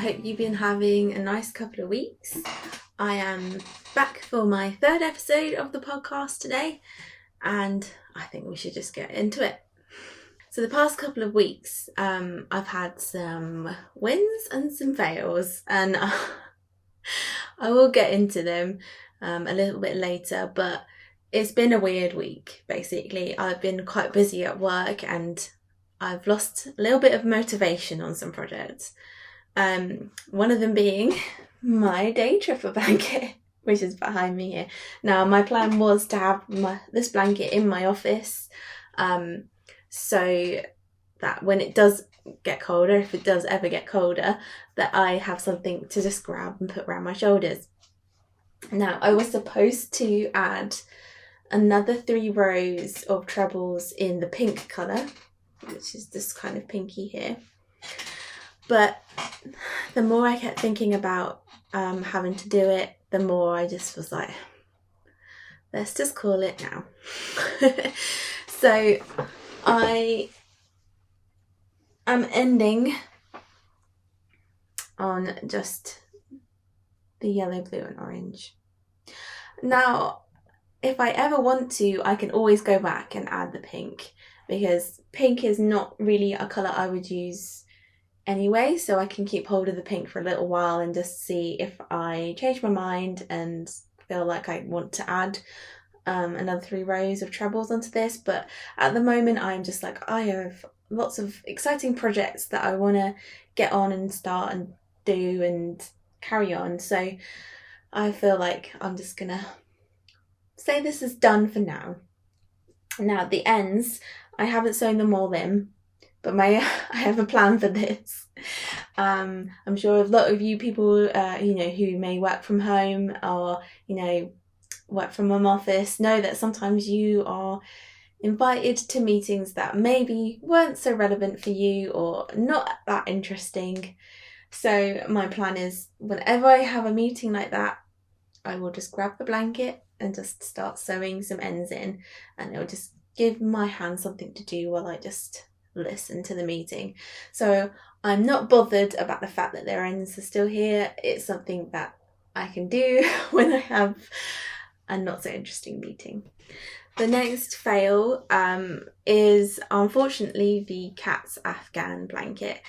hope you've been having a nice couple of weeks. I am back for my third episode of the podcast today, and I think we should just get into it. So the past couple of weeks, I've had some wins and some fails, and I will get into them a little bit later, but it's been a weird week, basically. I've been quite busy at work and I've lost a little bit of motivation on some projects. One of them being my day tripper blanket, which is behind me here. Now, my plan was to have this blanket in my office, so that when it does get colder, if it does ever get colder, that I have something to just grab and put around my shoulders. Now, I was supposed to add another 3 rows of trebles in the pink colour, which is this kind of pinky here. But the more I kept thinking about having to do it, the more I just was like, let's just call it now. So I am ending on just the yellow, blue and orange. Now, if I ever want to, I can always go back and add the pink, because pink is not really a colour I would use anyway, so I can keep hold of the pink for a little while and just see if I change my mind and feel like I want to add another 3 rows of trebles onto this. But at the moment, I'm just like, I have lots of exciting projects that I want to get on and start and do and carry on, so I feel like I'm just gonna say this is done for now. Now, the ends, I haven't sewn them all in, but I have a plan for this. I'm sure a lot of you people, who may work from home or, work from home office, know that sometimes you are invited to meetings that maybe weren't so relevant for you or not that interesting. So my plan is, whenever I have a meeting like that, I will just grab the blanket and just start sewing some ends in, and it'll just give my hand something to do while I just listen to the meeting. So I'm not bothered about the fact that their ends are still here. It's something that I can do when I have a not so interesting meeting. The next fail is unfortunately the cat's Afghan blanket.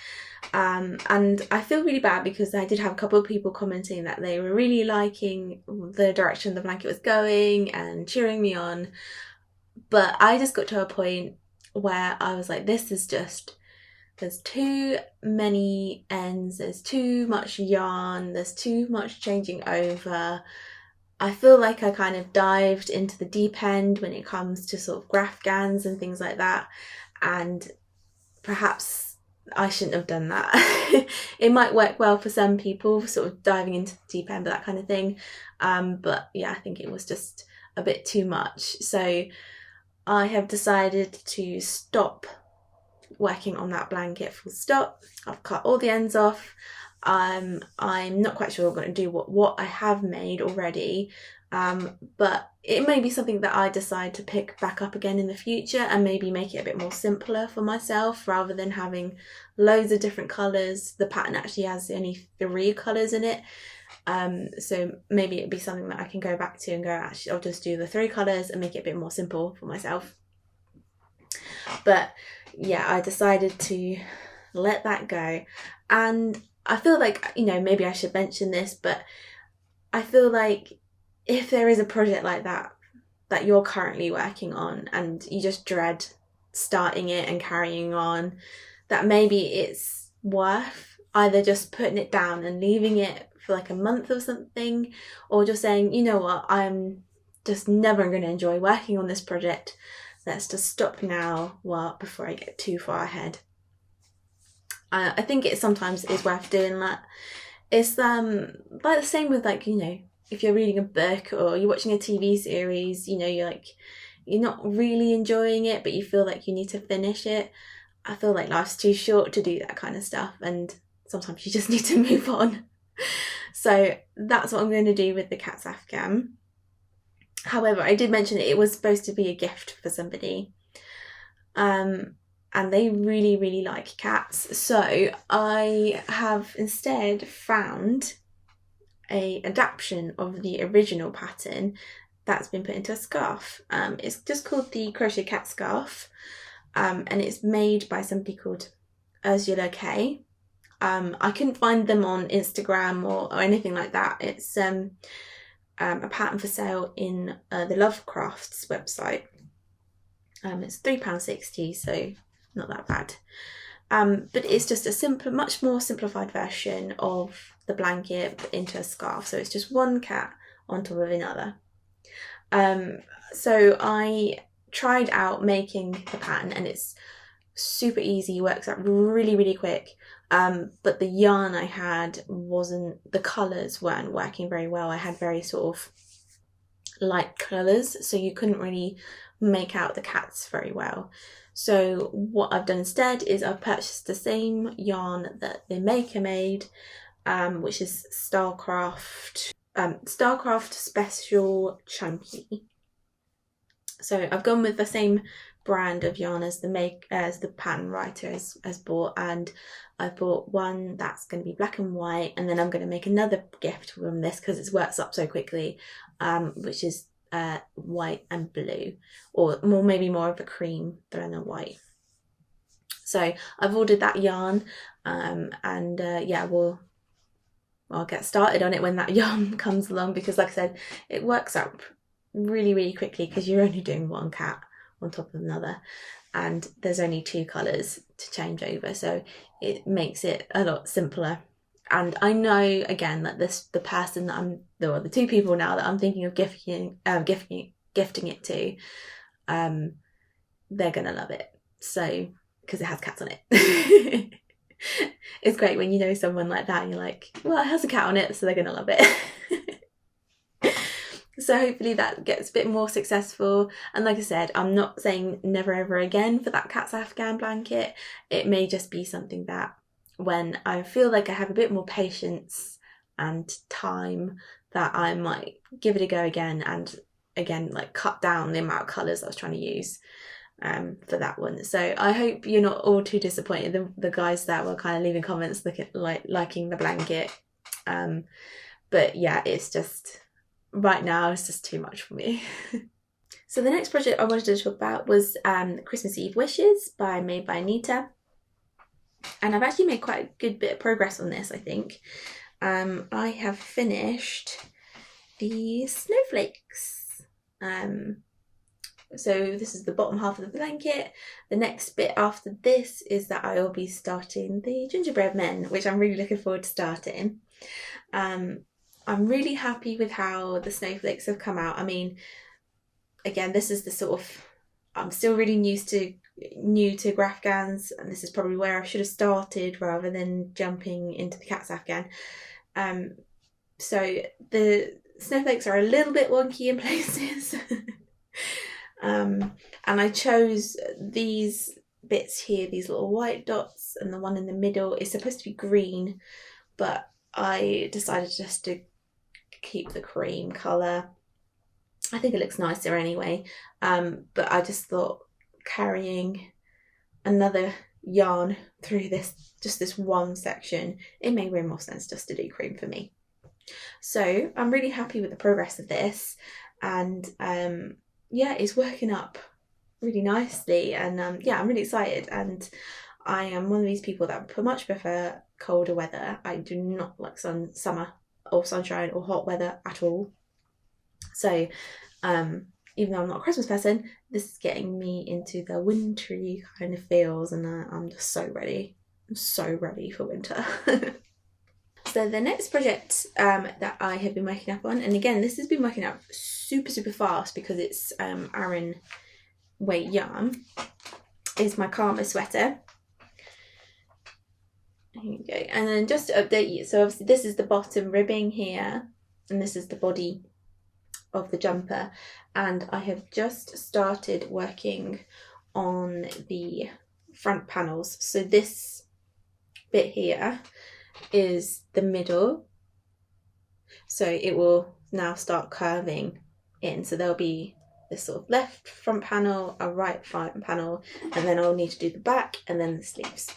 And I feel really bad because I did have a couple of people commenting that they were really liking the direction the blanket was going and cheering me on. But I just got to a point where I was like, this is just, there's too many ends, there's too much yarn, there's too much changing over. I feel like I kind of dived into the deep end when it comes to sort of Afghans and things like that, and perhaps I shouldn't have done that. It might work well for some people, sort of diving into the deep end, that kind of thing. But yeah, I think it was just a bit too much. So I have decided to stop working on that blanket full stop. I've cut all the ends off. I'm not quite sure I'm going to do what I have made already, but it may be something that I decide to pick back up again in the future and maybe make it a bit more simpler for myself rather than having loads of different colours. The pattern actually has only 3 colours in it, so maybe it'd be something that I can go back to and go, actually I'll just do the 3 colours and make it a bit more simple for myself. But yeah, I decided to let that go, and I feel like, maybe I should mention this, but I feel like if there is a project like that you're currently working on and you just dread starting it and carrying on, that maybe it's worth either just putting it down and leaving it for like a month or something, or just saying, you know what, I'm just never going to enjoy working on this project. Let's just stop now before I get too far ahead. I think it sometimes is worth doing that. It's like the same with if you're reading a book or you're watching a TV series, you're not really enjoying it, but you feel like you need to finish it. I feel like life's too short to do that kind of stuff, and sometimes you just need to move on. So that's what I'm going to do with the cat's Afghan. However, I did mention it was supposed to be a gift for somebody. and they really, really like cats. So I have instead found a adaptation of the original pattern that's been put into a scarf. It's just called the Crochet Cat Scarf, and it's made by somebody called Ursula K. I couldn't find them on Instagram or anything like that. It's a pattern for sale in the Lovecrafts website. It's £3.60, so not that bad. But it's just a simpler, much more simplified version of the blanket into a scarf. So it's just one cat on top of another. So I tried out making the pattern, and it's super easy, works out really, really quick. But the yarn I had the colours weren't working very well. I had very sort of light colours, so you couldn't really make out the cats very well. So what I've done instead is I've purchased the same yarn that the maker made, which is Starcraft Special Chunky. So I've gone with the same brand of yarn as the pattern writer has bought, and I bought one that's going to be black and white, and then I'm going to make another gift from this because it works up so quickly, which is white and blue, or maybe more of a cream than a white. So I've ordered that yarn, and yeah, I'll get started on it when that yarn comes along, because like I said, it works up really, really quickly because you're only doing one cat on top of another, and there's only 2 colours to change over, so it makes it a lot simpler. And I know again that the person that the 2 people now that I'm thinking of gifting it to, they're gonna love it. So because it has cats on it. It's great when you know someone like that and you're like, well, it has a cat on it, so they're gonna love it. So hopefully that gets a bit more successful. And like I said, I'm not saying never ever again for that cat's Afghan blanket. It may just be something that when I feel like I have a bit more patience and time, that I might give it a go again, and again like cut down the amount of colours I was trying to use for that one. So I hope you're not all too disappointed, the guys that were kind of leaving comments liking the blanket. But yeah, it's just right now it's just too much for me. So the next project I wanted to talk about was Christmas Eve Wishes made by Anita, and I've actually made quite a good bit of progress on this, I think. I have finished the snowflakes. So this is the bottom half of the blanket. The next bit after this is that I will be starting the gingerbread men, which I'm really looking forward to starting. I'm really happy with how the snowflakes have come out. I mean, again, this is the sort of, I'm still really new to Afghans, and this is probably where I should have started rather than jumping into the cat's Afghan. So the snowflakes are a little bit wonky in places. And I chose these bits here, these little white dots, and the one in the middle is supposed to be green, but I decided just to keep the cream colour. I think it looks nicer anyway, but I just thought carrying another yarn through this one section, it made way more sense just to do cream for me. So I'm really happy with the progress of this, and yeah, it's working up really nicely, and yeah, I'm really excited. And I am one of these people that much prefer colder weather. I do not like summer or sunshine or hot weather at all. So even though I'm not a Christmas person, this is getting me into the wintry kind of feels, and I'm just so ready. I'm so ready for winter. So the next project that I have been working up on, and again, this has been working up super, super fast because it's Aran weight yarn, is my Calma sweater. Here we go. And then just to update you, so obviously this is the bottom ribbing here, and this is the body of the jumper, and I have just started working on the front panels. So this bit here is the middle, so it will now start curving in, so there'll be this sort of left front panel, a right front panel, and then I'll need to do the back and then the sleeves.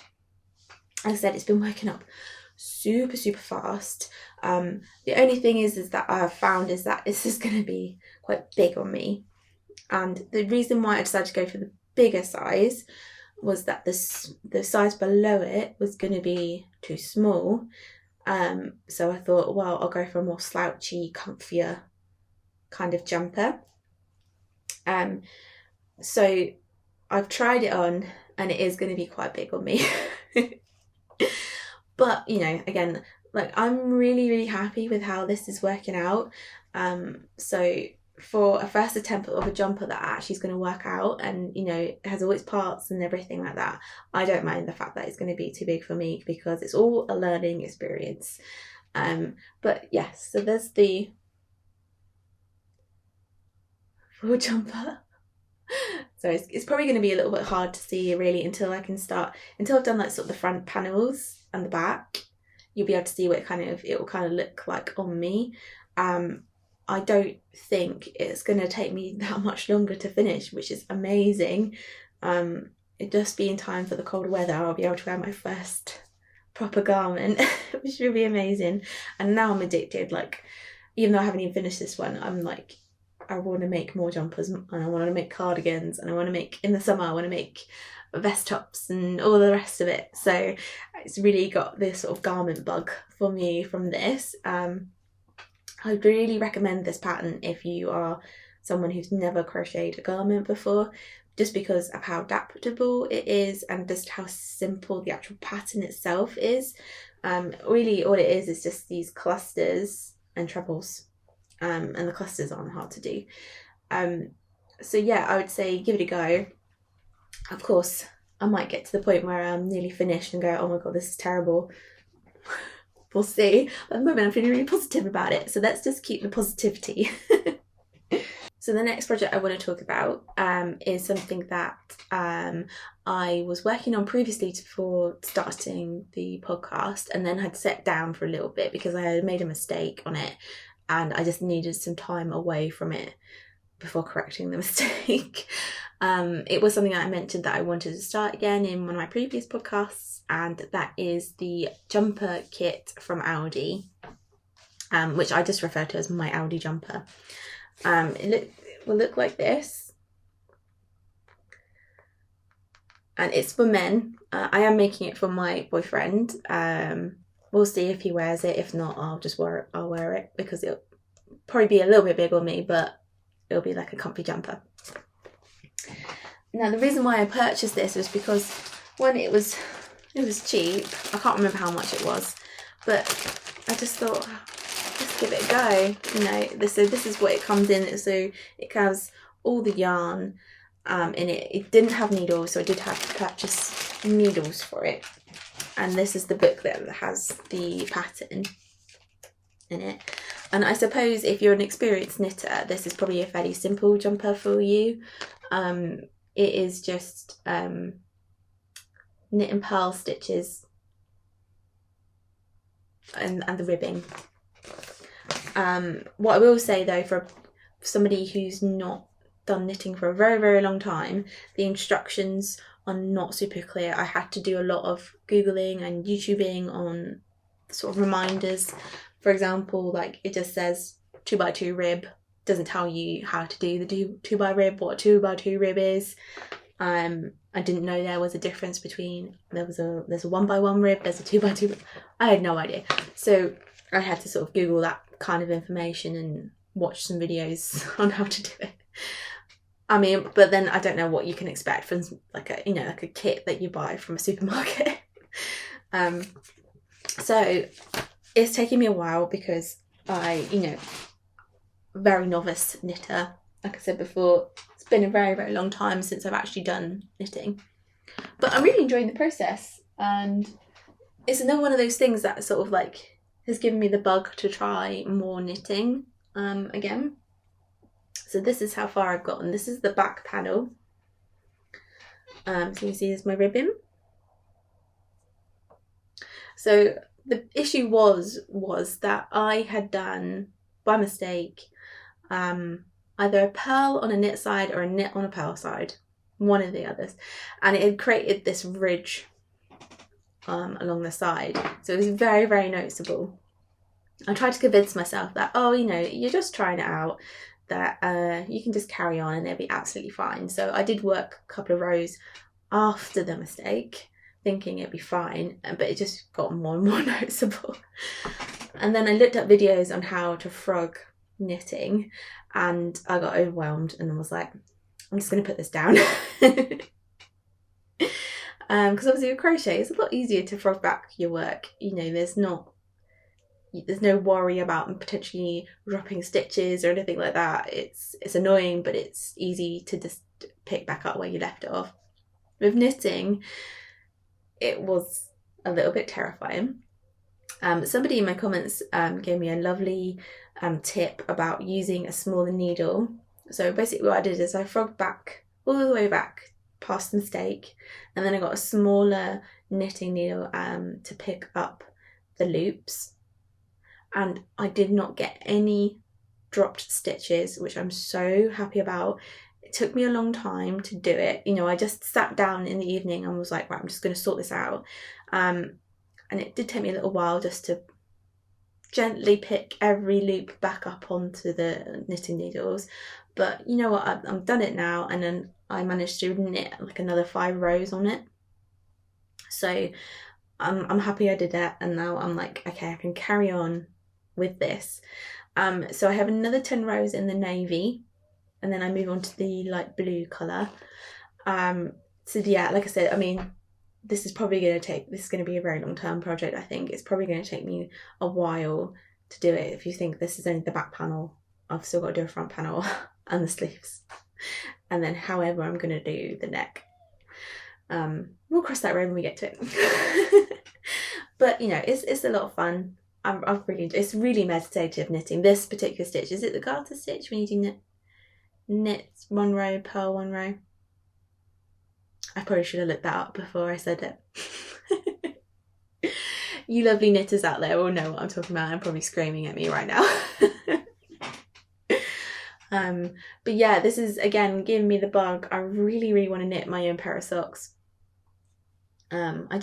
As I said, it's been working up super fast. The only thing is that I have found is that this is going to be quite big on me, and the reason why I decided to go for the bigger size was that the size below it was going to be too small. So I thought, well, I'll go for a more slouchy, comfier kind of jumper. So I've tried it on, and it is going to be quite big on me. But, you know, again, like, I'm really happy with how this is working out. So for a first attempt of a jumper that actually is going to work out, and, you know, it has all its parts and everything like that, I don't mind the fact that it's going to be too big for me, because it's all a learning experience. But yes, so there's the full jumper. So it's probably going to be a little bit hard to see really until I've done like sort of the front panels and the back. You'll be able to see what it will kind of look like on me. I don't think it's going to take me that much longer to finish, which is amazing. It just be in time for the cold weather, I'll be able to wear my first proper garment, which will be amazing. And now I'm addicted. Like, even though I haven't even finished this one, I'm like, I want to make more jumpers, and I want to make cardigans, and I want to make, in the summer, I want to make vest tops and all the rest of it. So it's really got this sort of garment bug for me from this. I really recommend this pattern if you are someone who's never crocheted a garment before, just because of how adaptable it is and just how simple the actual pattern itself is. Really all it is just these clusters and trebles. And the clusters aren't hard to do. So yeah, I would say give it a go. Of course, I might get to the point where I'm nearly finished and go, oh my god, this is terrible. We'll see. But at the moment, I'm feeling really positive about it. So let's just keep the positivity. So the next project I want to talk about is something that I was working on previously before starting the podcast, and then had set down for a little bit because I had made a mistake on it. And I just needed some time away from it before correcting the mistake. It was something that I mentioned that I wanted to start again in one of my previous podcasts, and that is the jumper kit from Audi, which I just refer to as my Audi jumper. It will look like this. And it's for men. I am making it for my boyfriend. We'll see if he wears it. If not, I'll wear it because it'll probably be a little bit big on me, but it'll be like a comfy jumper. Now, the reason why I purchased this was because, one, it was cheap. I can't remember how much it was, but I just thought, let's give it a go. You know, so this is what it comes in. So it has all the yarn in it. It didn't have needles, so I did have to purchase needles for it. And this is the book that has the pattern in it. And I suppose if you're an experienced knitter, this is probably a fairly simple jumper for you. It is just knit and purl stitches and the ribbing. What I will say though, for somebody who's not done knitting for a very long time, the instructions are not super clear. I had to do a lot of Googling and YouTubing on sort of reminders. For example, like it just says 2x2 rib, doesn't tell you how to do the 2x rib, what a 2x2 rib is. I didn't know there was a difference between, there's a 1x1 rib, there's a 2x2 rib. I had no idea. So I had to sort of Google that kind of information and watch some videos on how to do it. I mean, but then I don't know what you can expect from like a kit that you buy from a supermarket. So it's taken me a while because I, very novice knitter. Like I said before, it's been a very long time since I've actually done knitting. But I'm really enjoying the process, and it's another one of those things that sort of like has given me the bug to try more knitting again. So this is how far I've gotten. This is the back panel. So you can see there's my ribbon. So the issue was that I had done, by mistake, either a purl on a knit side or a knit on a purl side, one of the others, and it had created this ridge along the side, so it was very, very noticeable. I tried to convince myself that, oh, you know, you're just trying it out, that you can just carry on and it'll be absolutely fine. So I did work a couple of rows after the mistake, thinking it'd be fine, but it just got more and more noticeable. And then I looked up videos on how to frog knitting, and I got overwhelmed and was like, I'm just going to put this down. Because obviously with crochet, it's a lot easier to frog back your work. You know, there's no worry about potentially dropping stitches or anything like that. It's annoying, but it's easy to just pick back up where you left it off. With knitting, it was a little bit terrifying. Somebody in my comments gave me a lovely tip about using a smaller needle. So basically what I did is I frogged back all the way back past the mistake, and then I got a smaller knitting needle to pick up the loops, and I did not get any dropped stitches, which I'm so happy about. It took me a long time to do it. You know, I just sat down in the evening and was like, right, I'm just going to sort this out. And it did take me a little while just to gently pick every loop back up onto the knitting needles. But you know what, I've done it now, and then I managed to knit like another 5 rows on it. So I'm happy I did that, and now I'm like, okay, I can carry on with this. So I have another 10 rows in the navy, and then I move on to the light blue colour. So yeah, like I said, I mean, this is going to be a very long-term project. I think it's probably going to take me a while to do it. If you think this is only the back panel, I've still got to do a front panel and the sleeves, and then however I'm going to do the neck. We'll cross that road when we get to it. But you know, it's a lot of fun. It's really meditative knitting. This particular stitch, is it the garter stitch when you do knit 1 row, purl 1 row? I probably should have looked that up before I said it. You lovely knitters out there will know what I'm talking about. I'm probably screaming at me right now. But yeah, this is again giving me the bug. I really, really want to knit my own pair of socks. I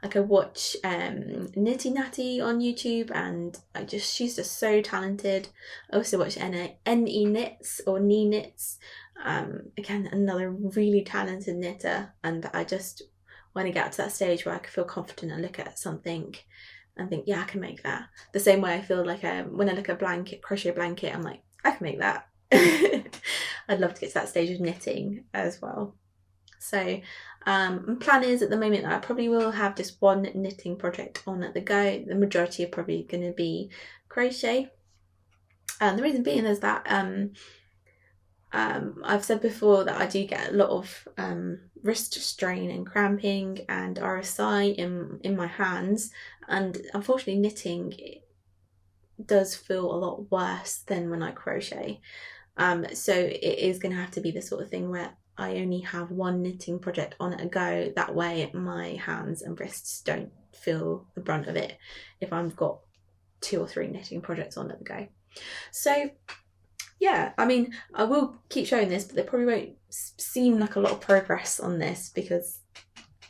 could watch Nitty Natty on YouTube, and she's just so talented. I also watch NE Knits or Knee Knits. Again, another really talented knitter, and I just want to get to that stage where I can feel confident and look at something and think, yeah, I can make that. The same way I feel like when I look at a crochet blanket, I'm like, I can make that. I'd love to get to that stage of knitting as well. So my plan is at the moment that I probably will have just one knitting project on at the go. The majority are probably going to be crochet. And the reason being is that I've said before that I do get a lot of wrist strain and cramping and RSI in my hands, and unfortunately knitting does feel a lot worse than when I crochet. So it is going to have to be the sort of thing where I only have one knitting project on at a go. That way my hands and wrists don't feel the brunt of it if I've got 2 or 3 knitting projects on at the go. So yeah, I mean, I will keep showing this, but there probably won't seem like a lot of progress on this because,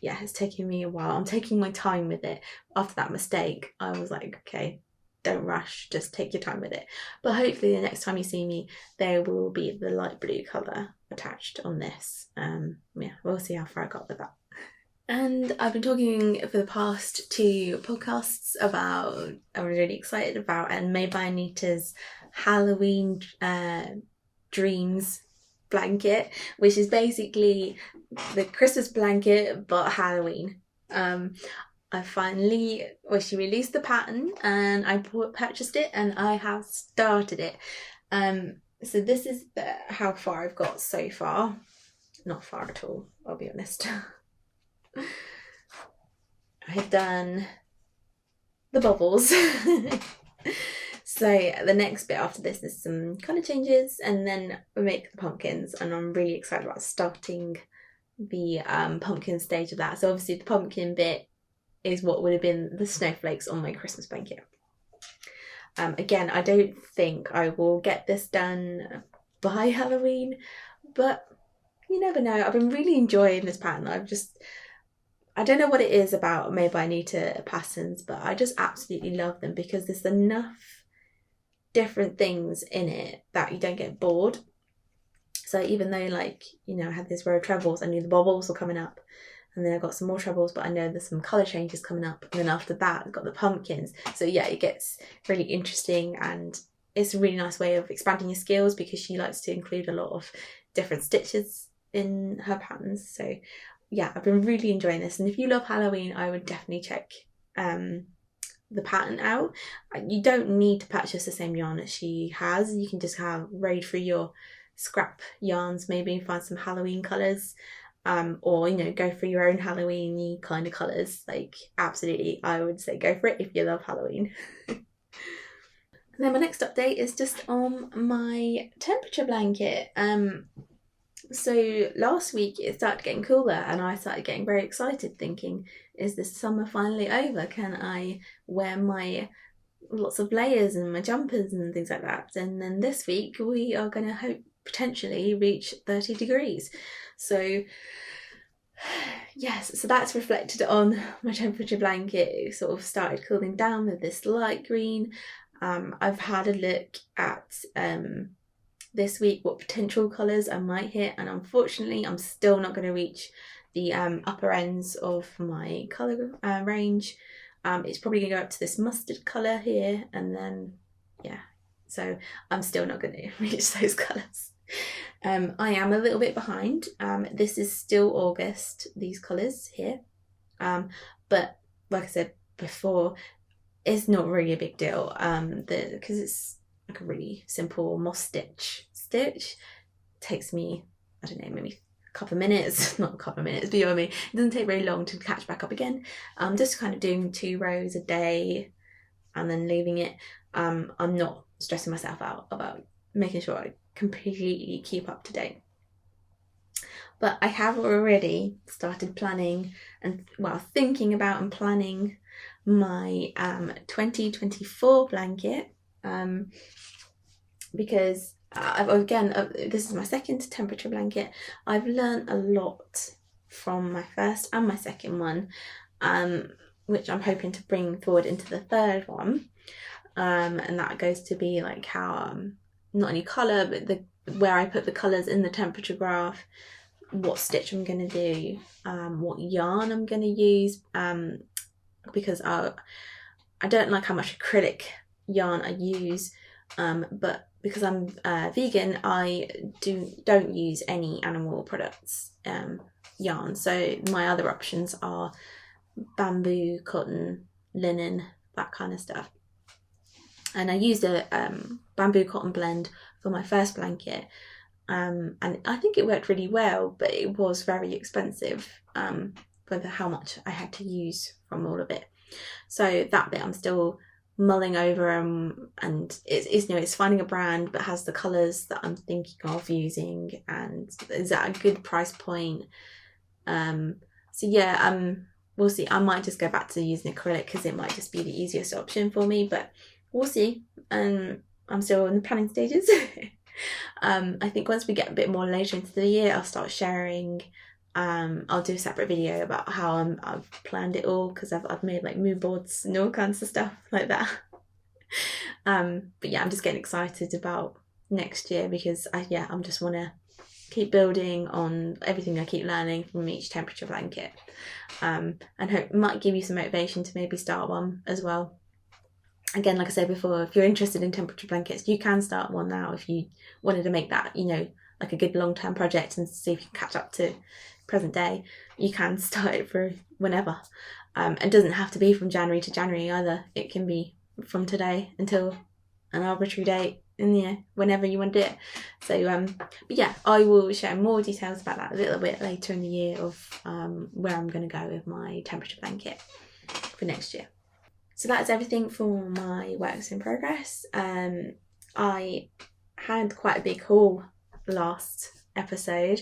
yeah, it's taking me a while. I'm taking my time with it. After that mistake, I was like, okay, don't rush, just take your time with it. But hopefully the next time you see me, there will be the light blue colour attached on this. Yeah, we'll see how far I got with that. And I've been talking for the past 2 podcasts about, I'm really excited about, and Made by Anita's Halloween Dreams blanket, which is basically the Christmas blanket but Halloween. She released the pattern and I purchased it and I have started it. So this is how far I've got so far. Not far at all, I'll be honest. I have done the bubbles. So the next bit after this is some colour changes, and then we make the pumpkins, and I'm really excited about starting the pumpkin stage of that. So obviously the pumpkin bit is what would have been the snowflakes on my Christmas blanket. Again, I don't think I will get this done by Halloween, but you never know. I've been really enjoying this pattern. I don't know what it is about Made by Anita patterns, but I just absolutely love them because there's enough different things in it that you don't get bored. So even though, like, you know, I had this row of trebles, I knew the bobbles were coming up, and then I got some more trebles, but I know there's some colour changes coming up, and then after that I've got the pumpkins. So yeah, it gets really interesting, and it's a really nice way of expanding your skills because she likes to include a lot of different stitches in her patterns. So yeah, I've been really enjoying this, and if you love Halloween, I would definitely check the pattern out. You don't need to purchase the same yarn as she has. You can just raid through your scrap yarns, maybe find some Halloween colours, or, you know, go for your own Halloween-y kind of colours. Like, absolutely, I would say go for it if you love Halloween. And then my next update is just on my temperature blanket. So last week it started getting cooler and I started getting very excited, thinking, is this summer finally over? Can I wear my lots of layers and my jumpers and things like that? And then this week we are going to potentially reach 30 degrees. So yes, so that's reflected on my temperature blanket. It sort of started cooling down with this light green. I've had a look at this week what potential colours I might hit, and unfortunately I'm still not going to reach the upper ends of my colour range. It's probably going to go up to this mustard colour here, and then yeah, so I'm still not going to reach those colours. I am a little bit behind. This is still August, these colours here, but like I said before, it's not really a big deal because it's like a really simple moss stitch. Takes me, I don't know, maybe a couple of minutes, not a couple of minutes, but you know what I mean, it doesn't take very long to catch back up again. Just kind of doing 2 rows a day and then leaving it. I'm not stressing myself out about making sure I completely keep up to date. But I have already started planning and, well, thinking about and planning my 2024 blanket, because this is my second temperature blanket. I've learned a lot from my first and my second one, which I'm hoping to bring forward into the third one, and that goes to be like how not only colour, but where I put the colours in the temperature graph, what stitch I'm going to do, what yarn I'm going to use, because I don't like how much acrylic yarn I use, but because I'm vegan, I don't use any animal products yarn. So my other options are bamboo, cotton, linen, that kind of stuff. And I used a bamboo cotton blend for my first blanket, and I think it worked really well, but it was very expensive for how much I had to use from all of it. So that bit I'm still mulling over, and it's you know, it's finding a brand that has the colours that I'm thinking of using and is at a good price point. So yeah, we'll see. I might just go back to using acrylic because it might just be the easiest option for me, but we'll see. I'm still in the planning stages. I think once we get a bit more later into the year, I'll start sharing. I'll do a separate video about how I've planned it all, because I've made like mood boards and all kinds of stuff like that. But yeah, I'm just getting excited about next year because I just want to keep building on everything I keep learning from each temperature blanket, and hope it might give you some motivation to maybe start one as well. Again, like I said before, if you're interested in temperature blankets, you can start one now if you wanted to make that, you know, like a good long-term project and see if you can catch up to present day. You can start it for whenever. It doesn't have to be from January to January either. It can be from today until an arbitrary date, and whenever you want to do it. So but yeah, I will share more details about that a little bit later in the year of where I'm going to go with my temperature blanket for next year. So that's everything for my works in progress. I had quite a big haul last episode,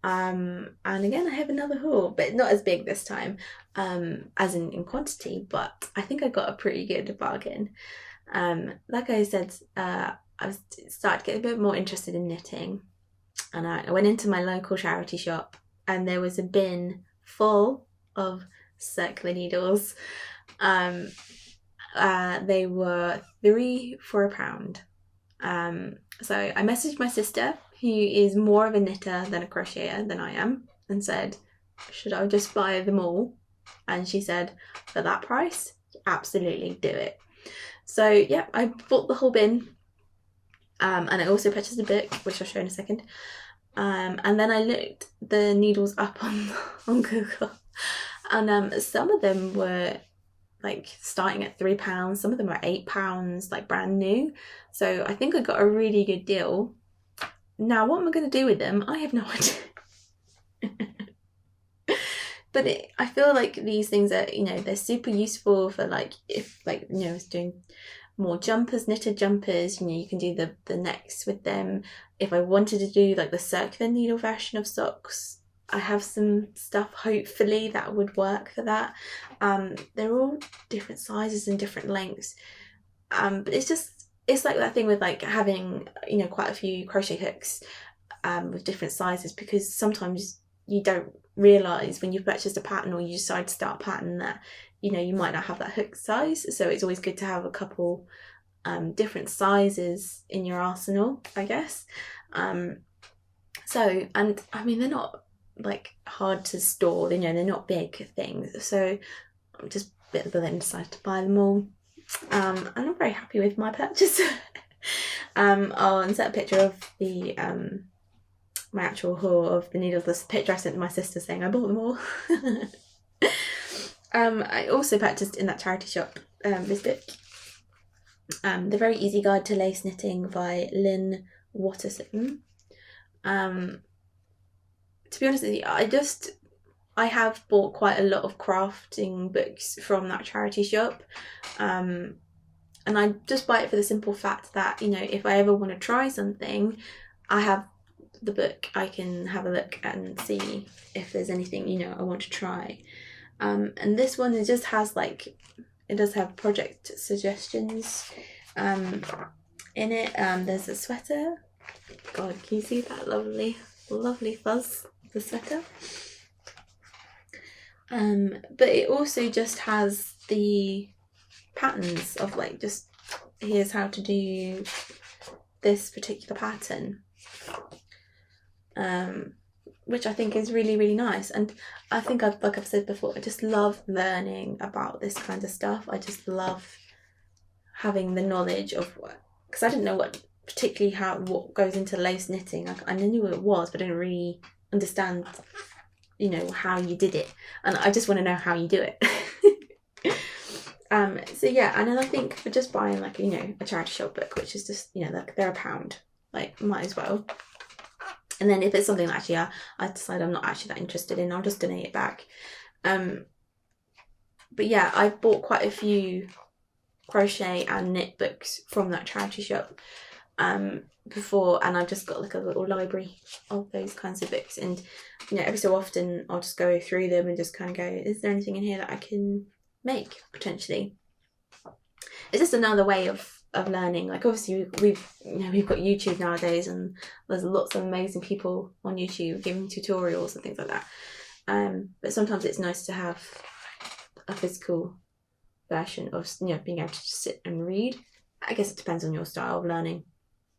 and again I have another haul, but not as big this time, as in quantity, but I think I got a pretty good bargain. Like I said I was started to get a bit more interested in knitting, and I went into my local charity shop, and there was a bin full of circular needles. They were 3 for £1. So I messaged my sister, who is more of a knitter than a crocheter than I am, and said, should I just buy them all? And she said, for that price, absolutely do it. So yeah, I bought the whole bin, and I also purchased a book, which I'll show in a second. And then I looked the needles up on Google, and some of them were like starting at £3, some of them are £8, like brand new. So I think I got a really good deal. Now, what am I going to do with them? I have no idea. But I feel like these things are, they're super useful for like, if like, doing more jumpers, knitted jumpers, you can do the necks with them. If I wanted to do like the circular needle version of socks, I have some stuff hopefully that would work for that. They're all different sizes and different lengths, but it's like that thing with like having quite a few crochet hooks with different sizes, because sometimes you don't realize when you've purchased a pattern or you decide to start a pattern that you might not have that hook size. So it's always good to have a couple different sizes in your arsenal, I guess. So, and I mean, they're not like hard to store, they're not big things, so I'm just a bit of a then decided to buy them all, and I'm very happy with my purchase. I'll insert a picture of the my actual haul of the needles, this picture I sent to my sister saying I bought them all. I also purchased in that charity shop this book, The Very Easy Guide to Lace Knitting by Lynn Watterson. To be honest with you, I have bought quite a lot of crafting books from that charity shop, and I just buy it for the simple fact that if I ever want to try something, I have the book, I can have a look and see if there's anything I want to try. And this one, it just has it does have project suggestions in it. There's a sweater. God, can you see that lovely fuzz, the sweater? But it also just has the patterns of just here's how to do this particular pattern, which I think is really, really nice. And I think like I've said before, I just love learning about this kind of stuff. I just love having the knowledge of, because I didn't know what goes into lace knitting. I knew what it was, but I didn't really understand how you did it, and I just want to know how you do it. So yeah, and then I think for just buying a charity shop book, which is just they're £1, might as well. And then if it's something that actually I decide I'm not actually that interested in, I'll just donate it back. But yeah, I bought quite a few crochet and knit books from that charity shop before, and I've just got a little library of those kinds of books, and every so often I'll just go through them and just kind of go, is there anything in here that I can make potentially? It's just another way of learning. Obviously we've got YouTube nowadays, and there's lots of amazing people on YouTube giving tutorials and things like that, but sometimes it's nice to have a physical version of being able to just sit and read. I guess it depends on your style of learning.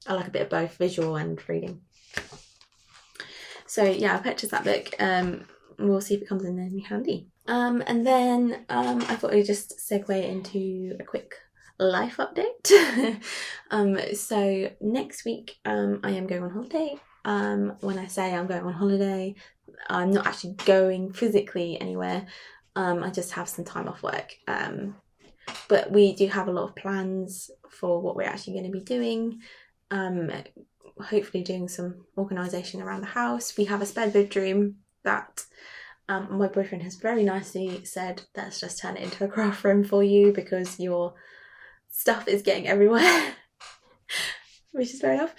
I like a bit of both, visual and reading. So yeah, I purchased that book. We'll see if it comes in any handy. And then I thought I'd just segue into a quick life update. So next week I am going on holiday. When I say I'm going on holiday, I'm not actually going physically anywhere. I just have some time off work. But we do have a lot of plans for what we're actually going to be doing. Hopefully doing some organisation around the house. We have a spare bedroom that my boyfriend has very nicely said, let's just turn it into a craft room for you because your stuff is getting everywhere. Which is fair enough.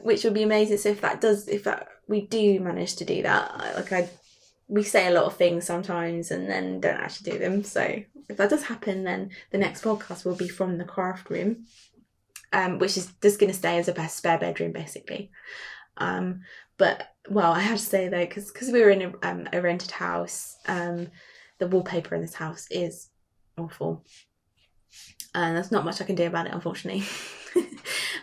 Which would be amazing. So if we do manage to do that, we say a lot of things sometimes and then don't actually do them. So if that does happen, then the next podcast will be from the craft room. which is just going to stay as a spare bedroom basically. But well, I have to say though, because we were in a rented house, the wallpaper in this house is awful, and there's not much I can do about it, unfortunately.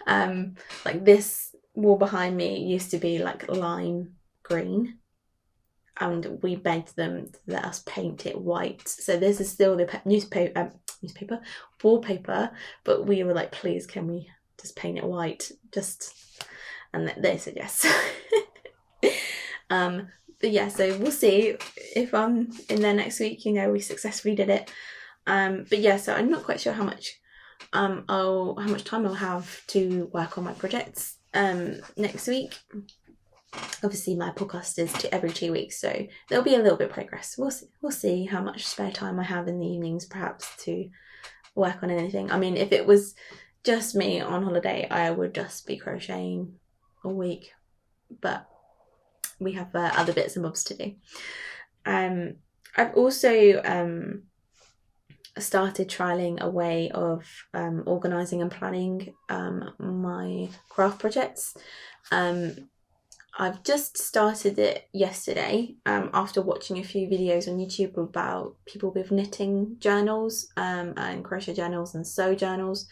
Like this wall behind me used to be like lime green, and we begged them to let us paint it white. So this is still the newspaper wallpaper, but we were like, please, can we just paint it white? And they said yes. But yeah, so we'll see if I'm in there next week. We successfully did it. But yeah, so I'm not quite sure how much time I'll have to work on my projects next week. Obviously my podcast is every 2 weeks, so there'll be a little bit of progress. We'll see how much spare time I have in the evenings perhaps to work on anything. I mean, if it was just me on holiday, I would just be crocheting all week, but we have other bits and bobs to do. I've also started trialing a way of organising and planning my craft projects. I've just started it yesterday after watching a few videos on YouTube about people with knitting journals and crochet journals and sew journals.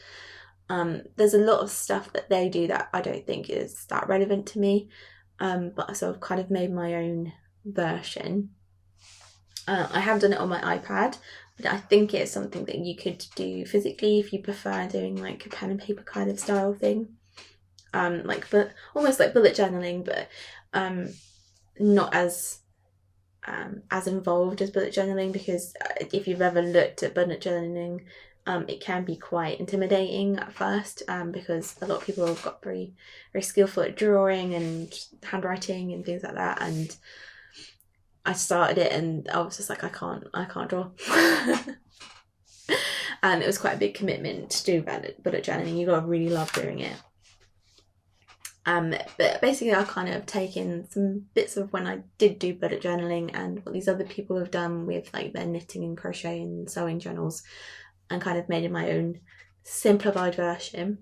There's a lot of stuff that they do that I don't think is that relevant to me, but so I've kind of made my own version. I have done it on my iPad, but I think it's something that you could do physically if you prefer doing like a pen and paper kind of style thing. Almost like bullet journaling, but not as involved as bullet journaling, because if you've ever looked at bullet journaling, it can be quite intimidating at first, because a lot of people have got very, very skillful at drawing and handwriting and things like that, and I started it and I was just like, I can't draw. And it was quite a big commitment to do bullet journaling. You gotta really love doing it. But basically I've kind of taken some bits of when I did do bullet journaling and what these other people have done with like their knitting and crochet and sewing journals, and kind of made it my own simplified version.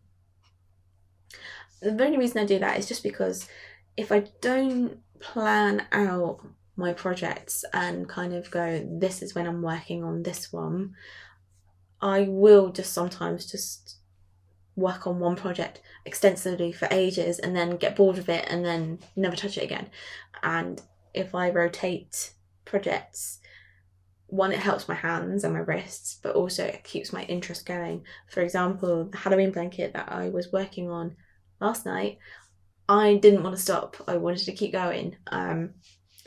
The only reason I do that is just because if I don't plan out my projects and kind of go, this is when I'm working on this one, I will just sometimes just work on one project extensively for ages and then get bored of it and then never touch it again. And if I rotate projects, one, it helps my hands and my wrists, but also it keeps my interest going. For example, the Halloween blanket that I was working on last night, I didn't want to stop. I wanted to keep going,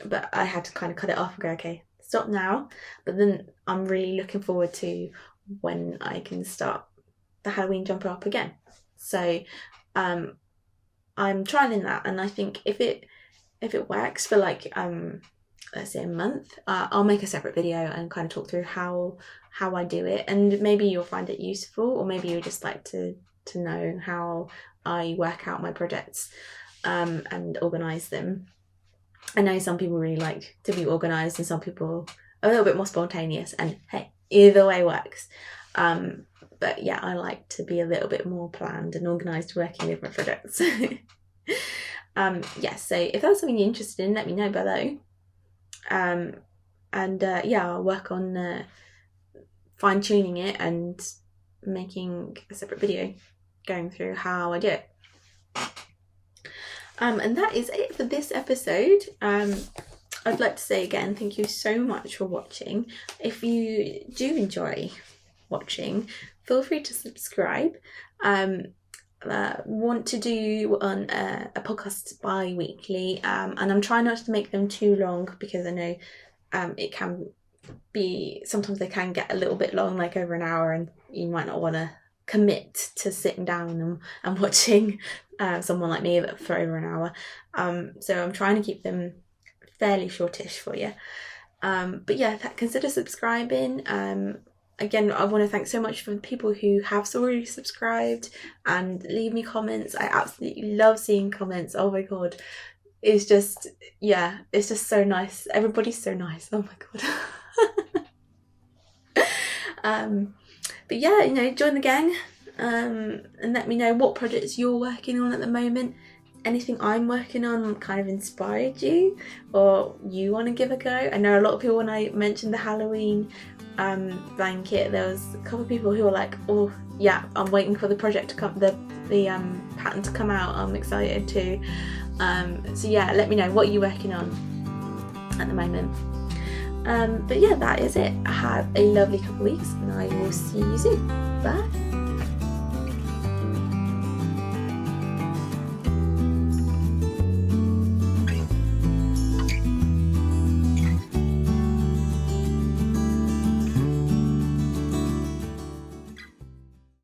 but I had to kind of cut it off and go, okay, stop now. But then I'm really looking forward to when I can start the Halloween jumper up again. So I'm trialing that, and I think if it works for like let's say a month, I'll make a separate video and kind of talk through how I do it, and maybe you'll find it useful, or maybe you just like to know how I work out my projects and organise them. I know some people really like to be organised and some people are a little bit more spontaneous, and hey, either way works. But yeah, I like to be a little bit more planned and organised working with my projects. So if that's something you're interested in, let me know below. I'll work on fine-tuning it and making a separate video going through how I do it. And that is it for this episode. I'd like to say again, thank you so much for watching. If you do enjoy watching, feel free to subscribe. Want to do on a podcast bi-weekly, and I'm trying not to make them too long, because I know it can be, sometimes they can get a little bit long, like over an hour, and you might not want to commit to sitting down and watching someone like me for over an hour. So I'm trying to keep them fairly shortish for you. But yeah, consider subscribing. Again, I want to thank so much for the people who have already subscribed and leave me comments. I absolutely love seeing comments. Oh my god, it's just so nice. Everybody's so nice. Oh my god. But yeah, join the gang. and let me know what projects you're working on at the moment. Anything I'm working on kind of inspired you, or you want to give a go. I know a lot of people, when I mentioned the Halloween blanket, there was a couple of people who were like, oh yeah, I'm waiting for the project to come, the pattern to come out. I'm excited too. So yeah, let me know what you're working on at the moment. But yeah, that is it. Have a lovely couple of weeks, and I will see you soon. Bye.